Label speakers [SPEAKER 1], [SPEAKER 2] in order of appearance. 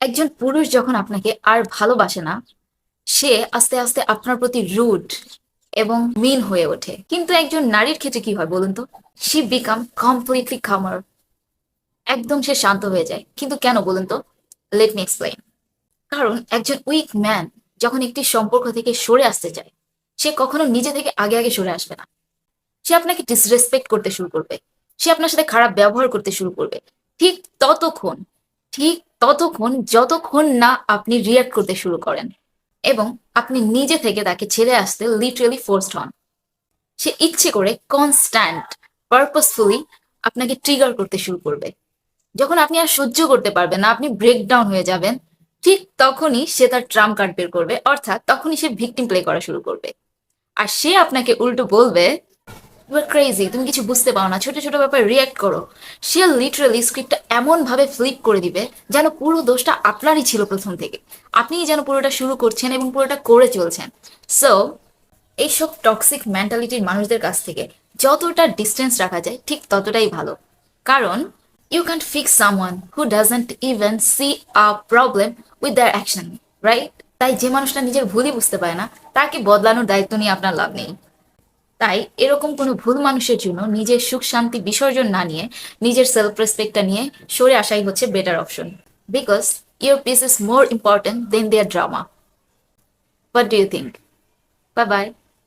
[SPEAKER 1] একজন পুরুষ যখন আপনাকে আর ভালোবাসে না, সে আস্তে আস্তে আপনার প্রতি রুড এবং মিন হয়ে ওঠে। কিন্তু একজন নারীর ক্ষেত্রে কি হয় বলুন তো? শি বিকাম কমপ্লিটলি কামার। একদম সে শান্ত হয়ে যায়। কিন্তু কেন বলুন তো? Let me explain. কারণ একজন উইক ম্যান যখন একটি সম্পর্ক থেকে সরে আসতে চায়, সে কখনো নিজে থেকে আগে আগে সরে আসবে না। সে আপনাকে ডিসরেসপেক্ট করতে শুরু করবে। সে আপনার সাথে খারাপ ব্যবহার করতে শুরু করবে। ঠিক ততক্ষণ ঠিক ততক্ষণ যতক্ষণ না আপনি রিয়াক্ট করতে শুরু করেন এবং আপনি নিজে থেকে তাকে ছেড়ে আসতে লিটারেলি ফোর্সড হন। সে ইচ্ছে করে কনস্ট্যান্ট পারপাসফুলি আপনাকে ট্রিগার করতে শুরু করবে। যখন আপনি আর সহ্য করতে পারবেন না, আপনি ব্রেকডাউন হয়ে যাবেন, ঠিক তখনই সে তার ট্রাম্প কার্ড বের করবে, অর্থাৎ তখনই সে ভিকটিম প্লে করা শুরু করবে। আর সে আপনাকে উল্টো বলবে, ইউ আর ক্রেজি, তুমি কিছু বুঝতে পারো না, ছোট ছোট ব্যাপারে রিয়াক্ট করো। সে লিটারালি স্ক্রিপ্টটা এমন ভাবে ফ্লিপ করে দিবে যেন পুরো দোষটা আপনারই ছিল প্রথম থেকে। আপনিই যেন পুরোটা শুরু করছেন এবং পুরোটা করে চলছেন। সো এইসব টক্সিক মেন্টালিটির মানুষদের কাছ থেকে যতটা ডিস্টেন্স রাখা যায় ঠিক ততটাই ভালো। কারণ you can't fix someone who doesn't even see a problem with their action, right? তাই যে মানুষটা নিজের ভুলই বুঝতে পারে না, তাকে বদলানোর দায়িত্ব নিয়ে আপনার লাভ নেই। তাই এরকম কোনো ভুল মানুষের জন্য নিজের সুখ শান্তি বিসর্জন না নিয়ে নিজের সেলফ রেসপেক্টটা নিয়ে সরে আসাই হচ্ছে better option. Because your peace is more important than their drama. What do you think? Bye by.